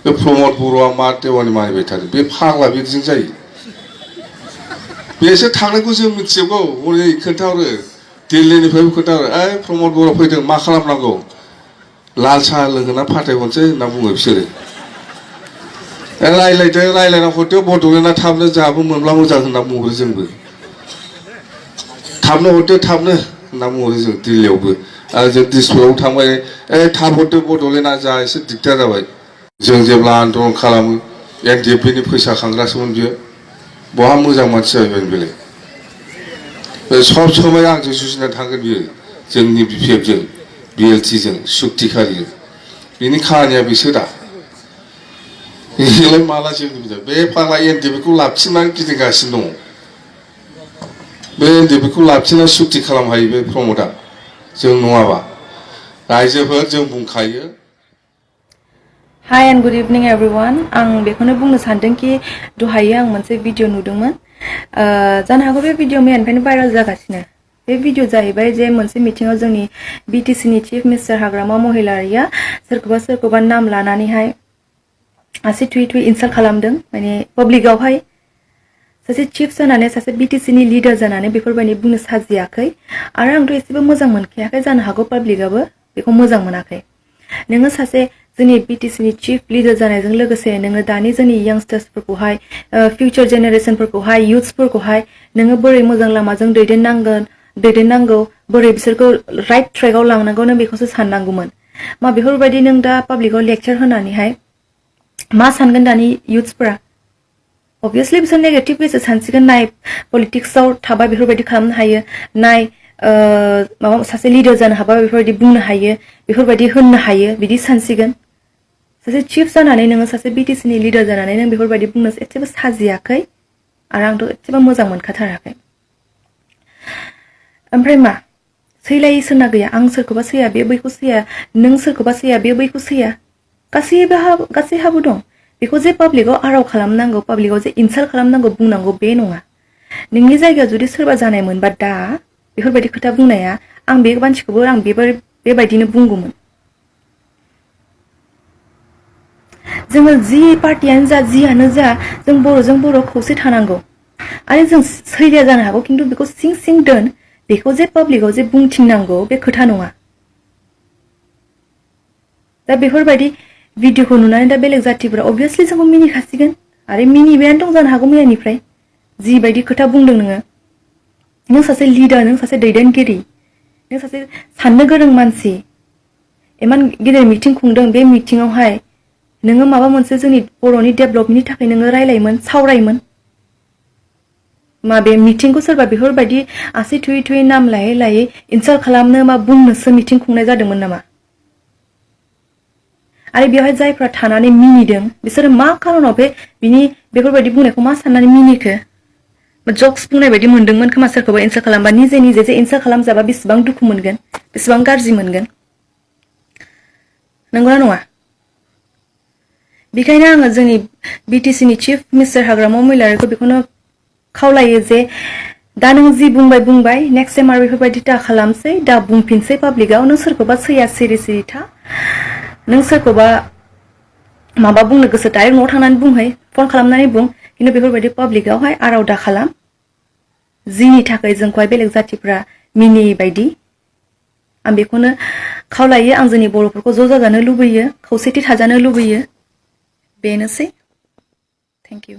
बे प्रमद बर'आ मा देवानि मानिबाय थादों बे फाग्ला बिदिजों जायो बेसो थांनायखौ जों मिथिजोबगौ हरै खोन्थाहरो दिल्लीनिफ्रायबो खोन्थाहरो ओइ प्रमद बर' फैदों मा खालामनांगौ लाल साहा लोंहोना फाथायहरनोसै होनना बुङो बिसोरो रायलायदो रायलायना हरदो बड'लेण्डआ थाबनो जोंहाबो मोनब्ला मोजां होनना बुंहरो जोंबो थाबनो हरदो थाबनो होनना बुंहरो जों दिल्लीयावबो आरो जों दिसपुराव थांबाय थाब हरदो बड'लेण्डआ जा एसे दिगदार जाबाय जों जेब्ला आन्दलन खालामो NDFB नि फैसा खांग्रासोमोन बियो बहा मोजां मानसि जाहैबाय बेलाय सब समय आंजों जुजिना थांगोन बियो जोंनि BPF जों BLT जों सुक्तिखारिजों बिनि खामानिया बिसो दा बेलाय माला जोंनि बे फाग्ला NDFB खौ लाबथिंनानै गिदिंगासिनो दङ बे NDFB खौ लाबथिंना सुक्ति खालामहायो बे प्रमदआ जों नङाबा रायजोफोर जों बुंखायो Hi and good evening everyone. आं बेखौनो बुंनो सानदों कि दहायो आं मोनसे भिडिअ नुदोंमोन जानो हागौ बे भिडिअ मैयानिफ्रायनो भाइरेल जागासिनो बे भिडिअ जाहैबाय जे मोनसे मिटिंआव जोंनि BTC नि चिफ मिनिस्टार हाग्रामा महिलारिया सोरखौबा नाम लानानैहाय आसि थुयै थुयै इनसाल्ट खालामदों माने पब्लिकआवहाय सासे चिफ जानानै सासे BTC नि लिडार जानानै बेफोरबायदि बुंनो साजियाखै आरो आंथ' एसेबो मोजां मोनखायाखै जानो हागौ पाब्लिकआबो बेखौ मोजां मोनाखै नोङो सासे जोंनि BTC नि चिफ लिडार जानायजों लोगोसे नोङो दानि जोंनि यंगस्टार्सफोरखौहाय फिउचार जेनेरेशनफोरखौहाय युथ्सफोरखौहाय नोङो बोरै मोजां लामाजों दैदेननांगौ बोरै बिसोरखौ राइट ट्रेकआव लांनांगौ नों बेखौसो साननांगौमोन मा बेफोरबायदि नों दा पाब्लिकआव लेक्चार होनानैहाय मा सानगोन दानि युथ्सफोरा obviously बिसोर नेगेटिभ गोसो सानसिगोन नाय पलिटिक्सआव थाबा बेफोरबायदि खालामनो हायो नाय माबा सासे लिडार जानो हाबा बेफोरबायदि बुंनो हायो बेफोरबायदि होननो हायो बिदि सानसिगोन सासे चिफ जानानै नोङो सासे BTC नि लिडार जानानै नों बेफोरबायदि बुंनो एसेबो साजियाखै आरो आंथ' एसेबो मोजां मोनखाथाराखै ओमफ्राय मा सैलायै सोरना गैया आं सोरखौबा सैया बे बैखौ सैया नों सोरखौबा सैया बे बैखौ सैया गासैहाबो दं बेखौ जे पाब्लिकआव आराव खालामनांगौ पाब्लिकआव जे इनसाल्ट खालामनांगौ बुंनांगौ बे नङा नोंनि जायगायाव जुदि सोरबा जानाय मोनबा दा बेफोरबायदि खोथा बुंनाया आं बे मानसिखौबो आं बेबायदिनो बुंगौमोन जोङो जि पार्टियानो जा जियानो जा जों बर'जों बर' खौसे थानांगौ आरो जों सैलिया जानो हागौ खिन्थु बेखौ सिं सिं दोन बेखौ जे पाब्लिकआव जे बुंथिंनांगौ बे खोथा नङा दा बेफोरबायदि भिडिअखौ नुनानै दा बेलेग जातिफोरा obviously जोंखौ मिनिखासिगोन आरो मिनिबायानो दं जानो हागौ मैयानिफ्राय जिबायदि खोथा बुंदों नों सासे लिडार नों सासे दैदेनगिरि नों सासे साननो गोरों मानसि इमान गिदिर मिटिं खुंदों बे मिटिंआवहाय नोङो माबा मोनसे जोंनि बर'नि डेभलपमेन्टनि थाखाय नोङो रायलायोमोन सावरायोमोन मा बे मिटिंखौ सोरबा बेफोरबायदि आसि थुयै थुयै नाम लायै लायै इनसाल्ट खालामनो मा बुंनोसो मिटिं खुंनाय जादोंमोन नामा आरो बेवहाय जायफ्रा थानानै मिनिदों बिसोरो मा खारनाव बिनि बेफोरबायदि बुंनायखौ मा साननानै मिनिखो जक्स बुंनाय बायदि मोनदोंमोन खोमा सोरखौबा इनसाल्ट खालामबा निजे जे इनसाल्ट खालामजाबा बेसेबां दुखु मोनगोन बेसेबां गाज्रि मोनगोन नंगौना नङा बेखायनो आङो जोंनि BTC नि चिफ मिनिस्टार हाग्रामा महिलारिखौ बेखौनो खावलायो जे दा नों जि बुंबाय नेक्स्ट टाइम आरो बेफोरबायदि दा खालामसै दा बुंफिनसै पाब्लिकआव नों सोरखौबा सैया सिरि था नों सोरखौबा माबा बुंनो गोसो डाइरेक्ट न'आव थांनानै बुंहै फन खालामनानै बुं खिन्थु बेफोरबायदि पाब्लिकआवहाय आराव दा खालाम जिनि थाखाय जोंखौहाय बेलेग जातिफ्रा मिनियै बायदि आं बेखौनो खावलायो आं जोंनि बर'फोरखौ ज' जाजानो लुबैयो खौसेथि थाजानो लुबैयो बेनोसै थेंक इउ